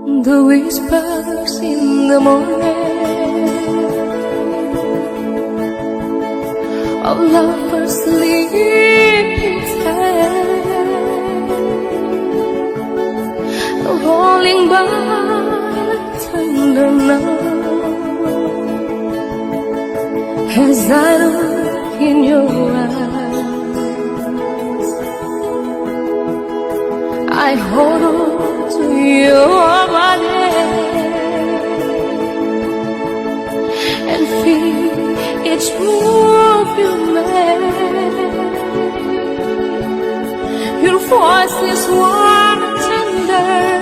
The whispers in the morning of lovers sleeping tight, rolling by tender night, as I look in your eyes, I hold on to your body and feel each move you make. Your voice is warm and tender,